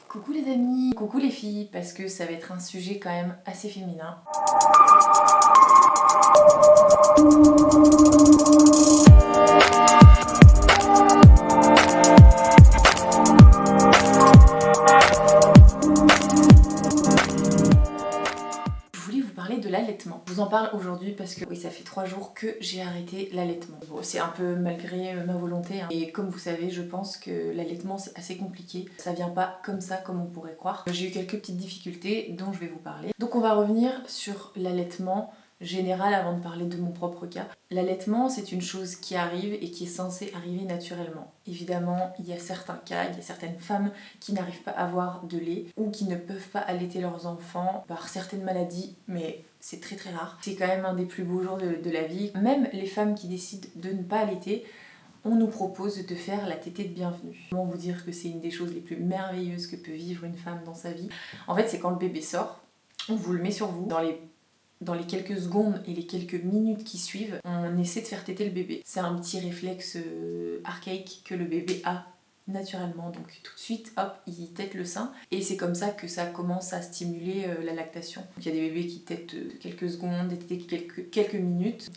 Coucou les amis, coucou les filles, parce que ça va être un sujet quand même assez féminin. Je voulais vous parler de l'allaitement. Je vous en parle aujourd'hui parce que oui, ça fait 3 jours que j'ai arrêté l'allaitement. Bon, c'est un peu malgré ma volonté, hein. Et comme vous savez, je pense que l'allaitement c'est assez compliqué. Ça vient pas comme ça, comme on pourrait croire. J'ai eu quelques petites difficultés dont je vais vous parler. Donc on va revenir sur l'allaitement général avant de parler de mon propre cas. L'allaitement, c'est une chose qui arrive et qui est censée arriver naturellement. Évidemment, il y a certains cas, il y a certaines femmes qui n'arrivent pas à avoir de lait ou qui ne peuvent pas allaiter leurs enfants par certaines maladies, mais c'est très très rare. C'est quand même un des plus beaux jours de la vie. Même les femmes qui décident de ne pas allaiter, on nous propose de faire la tétée de bienvenue. Comment vous dire que c'est une des choses les plus merveilleuses que peut vivre une femme dans sa vie. En fait, c'est quand le bébé sort, on vous le met sur vous. Dans les quelques secondes et les quelques minutes qui suivent, on essaie de faire téter le bébé. C'est un petit réflexe archaïque que le bébé a naturellement, donc tout de suite, hop, il tète le sein, et c'est comme ça que ça commence à stimuler la lactation. Donc, il y a des bébés qui tètent quelques secondes, des tétés quelques minutes.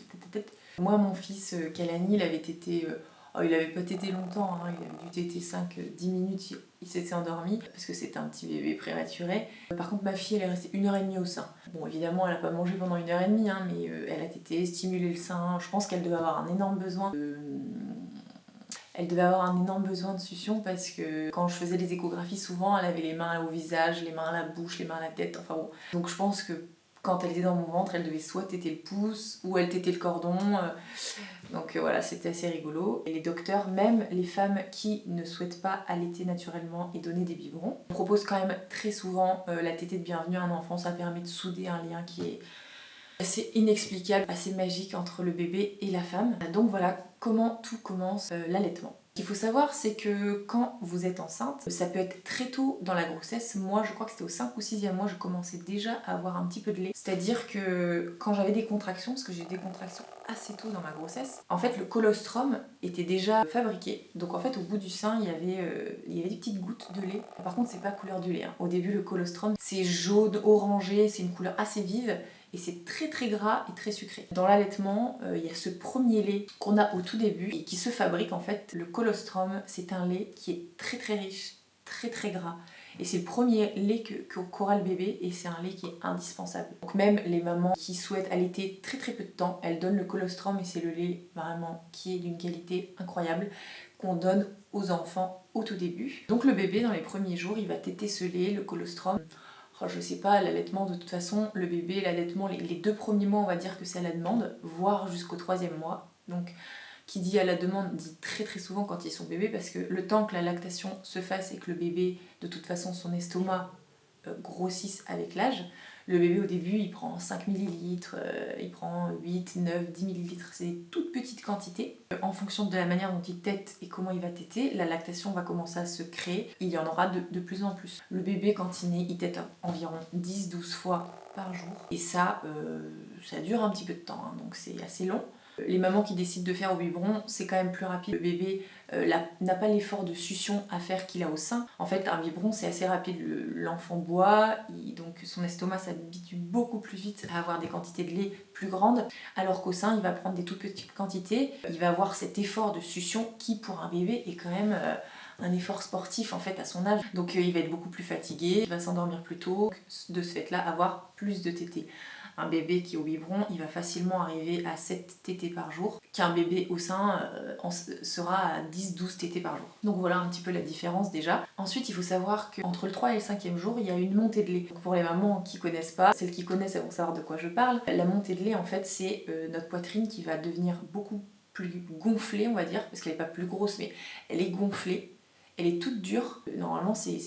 Moi, mon fils, Kalani, il avait tété... il avait pas tété longtemps, hein, il avait dû téter 5-10 minutes, il s'était endormi parce que c'était un petit bébé prématuré. Par contre, ma fille, elle est restée 1h30 au sein. Bon, évidemment, elle a pas mangé pendant 1h30, hein, mais elle a tété, stimulé le sein. Je pense qu'elle devait avoir un énorme besoin Elle devait avoir un énorme besoin de succion parce que quand je faisais les échographies, souvent elle avait les mains au visage, les mains à la bouche, les mains à la tête, enfin bon. Donc je pense que quand elle était dans mon ventre, elle devait soit téter le pouce ou elle tétait le cordon. Donc voilà, c'était assez rigolo. Et les docteurs, même les femmes qui ne souhaitent pas allaiter naturellement et donner des biberons, on propose quand même très souvent la tétée de bienvenue à un enfant. Ça permet de souder un lien qui est assez inexplicable, assez magique entre le bébé et la femme. Donc voilà comment tout commence l'allaitement. Ce qu'il faut savoir, c'est que quand vous êtes enceinte, ça peut être très tôt dans la grossesse. Moi, je crois que c'était au 5 ou 6e mois, je commençais déjà à avoir un petit peu de lait. C'est-à-dire que quand j'avais des contractions, parce que j'ai eu des contractions assez tôt dans ma grossesse, en fait, le colostrum était déjà fabriqué. Donc en fait, au bout du sein, il y avait des petites gouttes de lait. Par contre, c'est pas couleur du lait, hein. Au début, le colostrum, c'est jaune, orangé, c'est une couleur assez vive. Et c'est très très gras et très sucré. Dans l'allaitement, il y a ce premier lait qu'on a au tout début et qui se fabrique en fait. Le colostrum, c'est un lait qui est très très riche, très très gras. Et c'est le premier lait qu'aura le bébé et c'est un lait qui est indispensable. Donc même les mamans qui souhaitent allaiter très très peu de temps, elles donnent le colostrum et c'est le lait vraiment qui est d'une qualité incroyable qu'on donne aux enfants au tout début. Donc le bébé dans les premiers jours, il va téter ce lait, le colostrum. Oh, je sais pas, l'allaitement de toute façon, le bébé, l'allaitement, les 2 premiers mois on va dire que c'est à la demande, voire jusqu'au 3e mois. Donc qui dit à la demande dit très très souvent quand ils sont bébés parce que le temps que la lactation se fasse et que le bébé, de toute façon son estomac grossisse avec l'âge, le bébé au début il prend 5 millilitres, il prend 8, 9, 10 millilitres, c'est des toutes petites quantités. En fonction de la manière dont il tète et comment il va téter, la lactation va commencer à se créer, il y en aura de plus en plus. Le bébé quand il naît, il tète environ 10-12 fois par jour et ça dure un petit peu de temps, hein, donc c'est assez long. Les mamans qui décident de faire au biberon, c'est quand même plus rapide. Le bébé n'a pas l'effort de succion à faire qu'il a au sein. En fait, un biberon, c'est assez rapide. L'enfant boit, donc son estomac s'habitue beaucoup plus vite à avoir des quantités de lait plus grandes, alors qu'au sein, il va prendre des toutes petites quantités. Il va avoir cet effort de succion qui, pour un bébé, est quand même un effort sportif en fait à son âge. Donc il va être beaucoup plus fatigué, il va s'endormir plus tôt, de ce fait-là, avoir plus de tétées. Un bébé qui est au biberon, il va facilement arriver à 7 tétées par jour, qu'un bébé au sein sera à 10-12 tétées par jour. Donc voilà un petit peu la différence déjà. Ensuite, il faut savoir qu'entre le 3 et le 5e jour, il y a une montée de lait. Donc pour les mamans qui connaissent pas, celles qui connaissent, elles vont savoir de quoi je parle. La montée de lait, en fait, c'est notre poitrine qui va devenir beaucoup plus gonflée, on va dire, parce qu'elle n'est pas plus grosse, mais elle est gonflée. Elle est toute dure. Normalement, c'est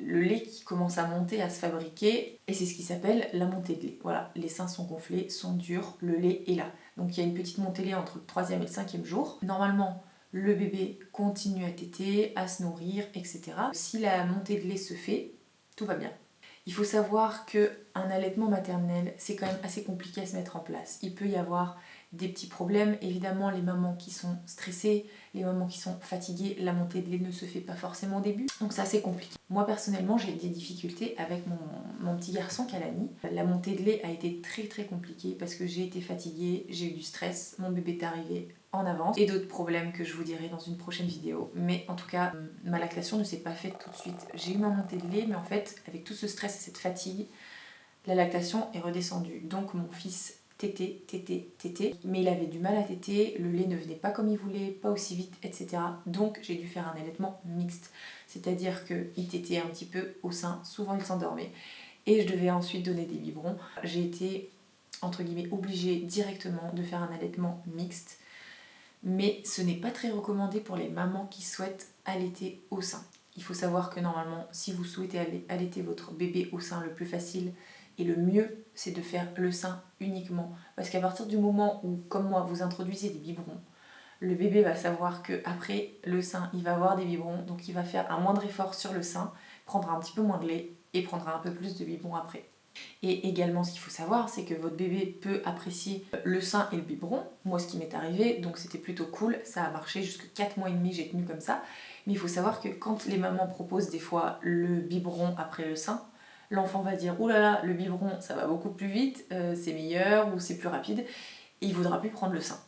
le lait qui commence à monter, à se fabriquer, et c'est ce qui s'appelle la montée de lait. Voilà, les seins sont gonflés, sont durs, le lait est là. Donc il y a une petite montée de lait entre le 3e et le 5e jour. Normalement, le bébé continue à téter, à se nourrir, etc. Si la montée de lait se fait, tout va bien. Il faut savoir qu'un allaitement maternel, c'est quand même assez compliqué à se mettre en place. Il peut y avoir des petits problèmes. Évidemment, les mamans qui sont stressées, les mamans qui sont fatiguées, la montée de lait ne se fait pas forcément au début. Donc c'est assez compliqué. Moi personnellement, j'ai eu des difficultés avec mon petit garçon Kalani. La montée de lait a été très très compliquée parce que j'ai été fatiguée, j'ai eu du stress, mon bébé est arrivé en avance et d'autres problèmes que je vous dirai dans une prochaine vidéo. Mais en tout cas, ma lactation ne s'est pas faite tout de suite. J'ai eu ma montée de lait, mais en fait, avec tout ce stress et cette fatigue, la lactation est redescendue. Donc mon fils tété, mais il avait du mal à téter, le lait ne venait pas comme il voulait, pas aussi vite, etc. Donc j'ai dû faire un allaitement mixte, c'est-à-dire qu'il tétait un petit peu au sein, souvent il s'endormait, et je devais ensuite donner des biberons. J'ai été, entre guillemets, obligée directement de faire un allaitement mixte, mais ce n'est pas très recommandé pour les mamans qui souhaitent allaiter au sein. Il faut savoir que normalement, si vous souhaitez allaiter votre bébé au sein, le plus facile et le mieux, c'est de faire le sein uniquement. Parce qu'à partir du moment où, comme moi, vous introduisez des biberons, le bébé va savoir qu'après le sein, il va avoir des biberons, donc il va faire un moindre effort sur le sein, prendra un petit peu moins de lait et prendra un peu plus de biberons après. Et également, ce qu'il faut savoir, c'est que votre bébé peut apprécier le sein et le biberon. Moi, ce qui m'est arrivé, donc c'était plutôt cool, ça a marché jusqu'à 4 mois et demi, j'ai tenu comme ça. Mais il faut savoir que quand les mamans proposent des fois le biberon après le sein, l'enfant va dire « Ouh là là, le biberon, ça va beaucoup plus vite, c'est meilleur ou c'est plus rapide » et il voudra plus prendre le sein.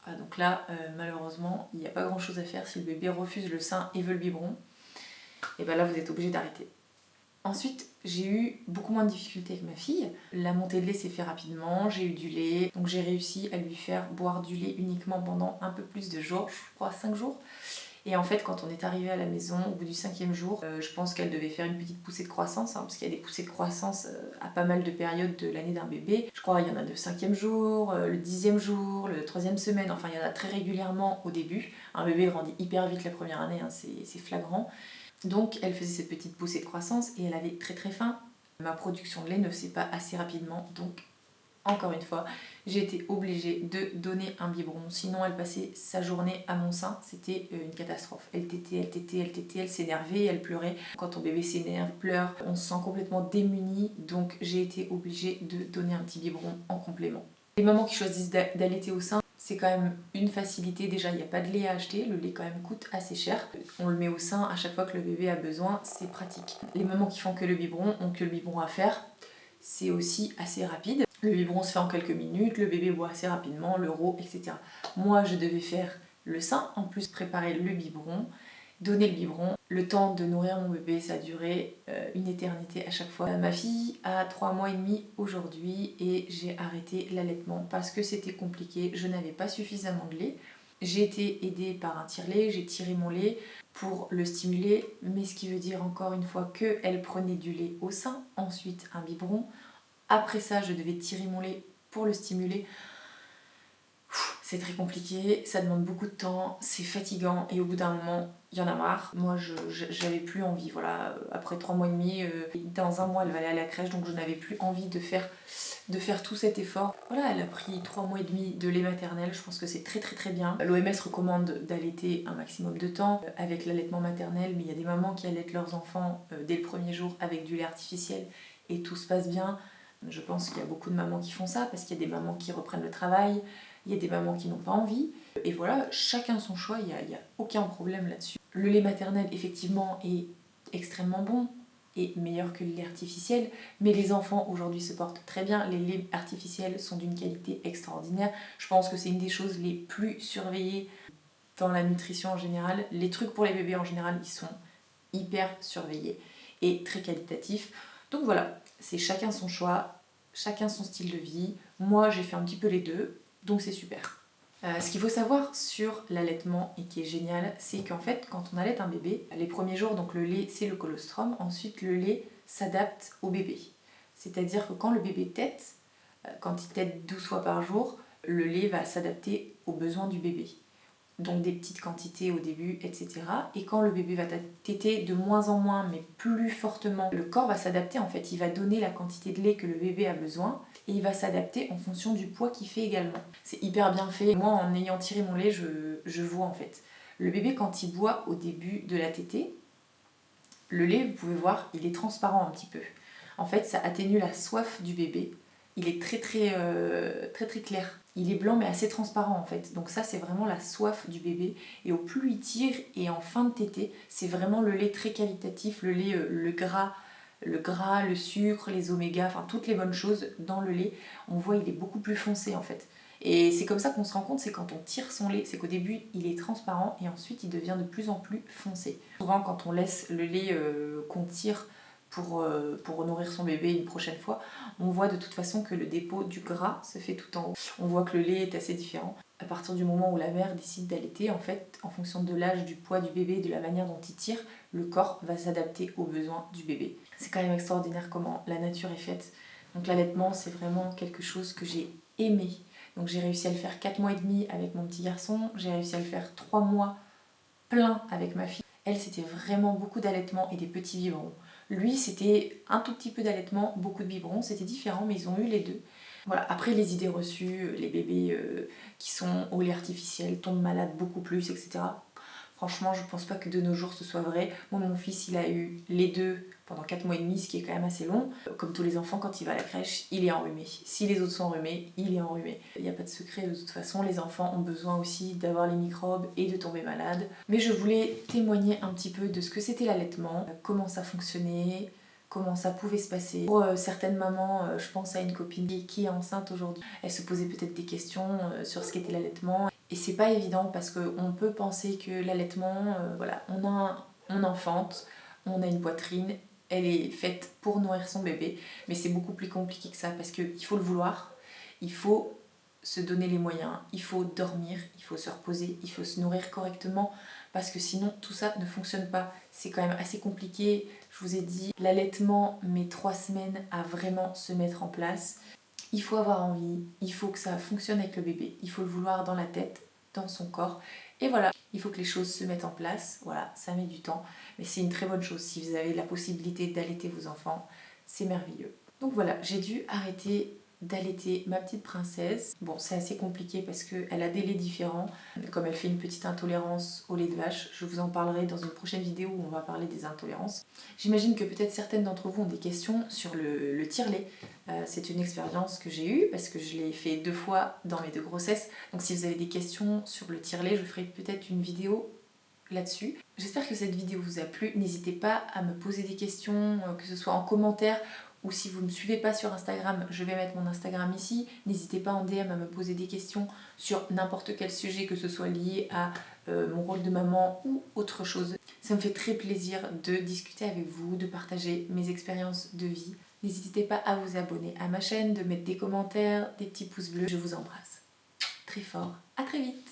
Ah, donc là, malheureusement, il n'y a pas grand chose à faire. Si le bébé refuse le sein et veut le biberon, et bien là, vous êtes obligé d'arrêter. Ensuite, j'ai eu beaucoup moins de difficultés avec ma fille. La montée de lait s'est fait rapidement, j'ai eu du lait, donc j'ai réussi à lui faire boire du lait uniquement pendant un peu plus de jours, je crois 5 jours. Et en fait, quand on est arrivé à la maison, au bout du 5e jour, je pense qu'elle devait faire une petite poussée de croissance, parce qu'il y a des poussées de croissance à pas mal de périodes de l'année d'un bébé. Je crois qu'il y en a le 5e jour, le 10e jour, le 3e semaine, enfin il y en a très régulièrement au début. Un bébé grandit hyper vite la première année, hein, c'est flagrant. Donc elle faisait cette petite poussée de croissance et elle avait très très faim. Ma production de lait ne se fait pas assez rapidement, donc encore une fois, j'ai été obligée de donner un biberon. Sinon, elle passait sa journée à mon sein, c'était une catastrophe. Elle tétait, elle s'énervait, elle pleurait. Quand ton bébé s'énerve, pleure, on se sent complètement démuni, donc j'ai été obligée de donner un petit biberon en complément. Les mamans qui choisissent d'allaiter au sein, c'est quand même une facilité. Déjà, il n'y a pas de lait à acheter, le lait quand même coûte assez cher. On le met au sein à chaque fois que le bébé a besoin, c'est pratique. Les mamans qui font que le biberon ont que le biberon à faire, c'est aussi assez rapide. Le biberon se fait en quelques minutes, le bébé boit assez rapidement, l'euro, etc. Moi, je devais faire le sein, en plus préparer le biberon, donner le biberon. Le temps de nourrir mon bébé, ça a duré une éternité à chaque fois. Ma fille a 3 mois et demi aujourd'hui et j'ai arrêté l'allaitement parce que c'était compliqué, je n'avais pas suffisamment de lait. J'ai été aidée par un tire-lait, j'ai tiré mon lait pour le stimuler, mais ce qui veut dire encore une fois qu'elle prenait du lait au sein, ensuite un biberon. Après ça, je devais tirer mon lait pour le stimuler. C'est très compliqué, ça demande beaucoup de temps, c'est fatigant et au bout d'un moment, il y en a marre. Moi, j'avais plus envie, voilà. Après 3 mois et demi, dans un mois, elle va aller à la crèche, donc je n'avais plus envie de faire tout cet effort. Voilà, elle a pris 3 mois et demi de lait maternel, je pense que c'est très très très bien. L'OMS recommande d'allaiter un maximum de temps avec l'allaitement maternel, mais il y a des mamans qui allaitent leurs enfants dès le premier jour avec du lait artificiel et tout se passe bien. Je pense qu'il y a beaucoup de mamans qui font ça parce qu'il y a des mamans qui reprennent le travail, il y a des mamans qui n'ont pas envie. Et voilà, chacun son choix, il n'y a aucun problème là-dessus. Le lait maternel, effectivement, est extrêmement bon et meilleur que le lait artificiel, mais les enfants aujourd'hui se portent très bien. Les laits artificiels sont d'une qualité extraordinaire. Je pense que c'est une des choses les plus surveillées dans la nutrition en général. Les trucs pour les bébés en général, ils sont hyper surveillés et très qualitatifs. Donc voilà, c'est chacun son choix, chacun son style de vie. Moi, j'ai fait un petit peu les deux, donc c'est super. Ce qu'il faut savoir sur l'allaitement et qui est génial, c'est qu'en fait, quand on allaite un bébé, les premiers jours, donc le lait, c'est le colostrum. Ensuite, le lait s'adapte au bébé. C'est-à-dire que quand le bébé tète, quand il tète 12 fois par jour, le lait va s'adapter aux besoins du bébé. Donc des petites quantités au début, etc. Et quand le bébé va téter de moins en moins, mais plus fortement, le corps va s'adapter en fait. Il va donner la quantité de lait que le bébé a besoin et il va s'adapter en fonction du poids qu'il fait également. C'est hyper bien fait. Moi, en ayant tiré mon lait, je vois en fait. Le bébé, quand il boit au début de la tétée, le lait, vous pouvez voir, il est transparent un petit peu. En fait, ça atténue la soif du bébé. Il est très très clair. Il est blanc mais assez transparent en fait. Donc ça c'est vraiment la soif du bébé. Et au plus il tire et en fin de tétée, c'est vraiment le lait très qualitatif, le lait, le gras, le sucre, les omégas, enfin toutes les bonnes choses dans le lait. On voit il est beaucoup plus foncé en fait. Et c'est comme ça qu'on se rend compte, c'est quand on tire son lait, c'est qu'au début il est transparent et ensuite il devient de plus en plus foncé. Souvent quand on laisse le lait qu'on tire pour nourrir son bébé une prochaine fois, on voit de toute façon que le dépôt du gras se fait tout en haut. On voit que le lait est assez différent. À partir du moment où la mère décide d'allaiter, en fait, en fonction de l'âge, du poids du bébé et de la manière dont il tire, le corps va s'adapter aux besoins du bébé. C'est quand même extraordinaire comment la nature est faite. Donc l'allaitement, c'est vraiment quelque chose que j'ai aimé. Donc j'ai réussi à le faire 4 mois et demi avec mon petit garçon, j'ai réussi à le faire 3 mois plein avec ma fille. Elle, c'était vraiment beaucoup d'allaitement et des petits biberons. Lui, c'était un tout petit peu d'allaitement, beaucoup de biberons. C'était différent, mais ils ont eu les deux. Voilà. Après, les idées reçues, les bébés qui sont au lait artificiel tombent malades beaucoup plus, etc. Franchement, je pense pas que de nos jours ce soit vrai. Moi, mon fils, il a eu les deux pendant 4 mois et demi, ce qui est quand même assez long. Comme tous les enfants, quand il va à la crèche, il est enrhumé. Si les autres sont enrhumés, il est enrhumé. Il n'y a pas de secret, de toute façon, les enfants ont besoin aussi d'avoir les microbes et de tomber malades. Mais je voulais témoigner un petit peu de ce que c'était l'allaitement, comment ça fonctionnait, comment ça pouvait se passer. Pour certaines mamans, je pense à une copine qui est enceinte aujourd'hui, elle se posait peut-être des questions sur ce qu'était l'allaitement. Et c'est pas évident parce qu'on peut penser que l'allaitement, voilà, on enfante, on a une poitrine, elle est faite pour nourrir son bébé, mais c'est beaucoup plus compliqué que ça parce qu'il faut le vouloir, il faut se donner les moyens, il faut dormir, il faut se reposer, il faut se nourrir correctement parce que sinon tout ça ne fonctionne pas. C'est quand même assez compliqué, je vous ai dit, l'allaitement met 3 semaines à vraiment se mettre en place. Il faut avoir envie, il faut que ça fonctionne avec le bébé, il faut le vouloir dans la tête, dans son corps. Et voilà, il faut que les choses se mettent en place. Voilà, ça met du temps, mais c'est une très bonne chose. Si vous avez la possibilité d'allaiter vos enfants, c'est merveilleux. Donc voilà, j'ai dû arrêter d'allaiter ma petite princesse. Bon, c'est assez compliqué parce qu'elle a des laits différents. Comme elle fait une petite intolérance au lait de vache, je vous en parlerai dans une prochaine vidéo où on va parler des intolérances. J'imagine que peut-être certaines d'entre vous ont des questions sur le tire-lait. C'est une expérience que j'ai eue parce que je l'ai fait 2 fois dans mes 2 grossesses. Donc si vous avez des questions sur le tire-lait, je ferai peut-être une vidéo là-dessus. J'espère que cette vidéo vous a plu. N'hésitez pas à me poser des questions, que ce soit en commentaire ou si vous ne me suivez pas sur Instagram, je vais mettre mon Instagram ici. N'hésitez pas en DM à me poser des questions sur n'importe quel sujet, que ce soit lié à mon rôle de maman ou autre chose. Ça me fait très plaisir de discuter avec vous, de partager mes expériences de vie. N'hésitez pas à vous abonner à ma chaîne, de mettre des commentaires, des petits pouces bleus. Je vous embrasse très fort. À très vite.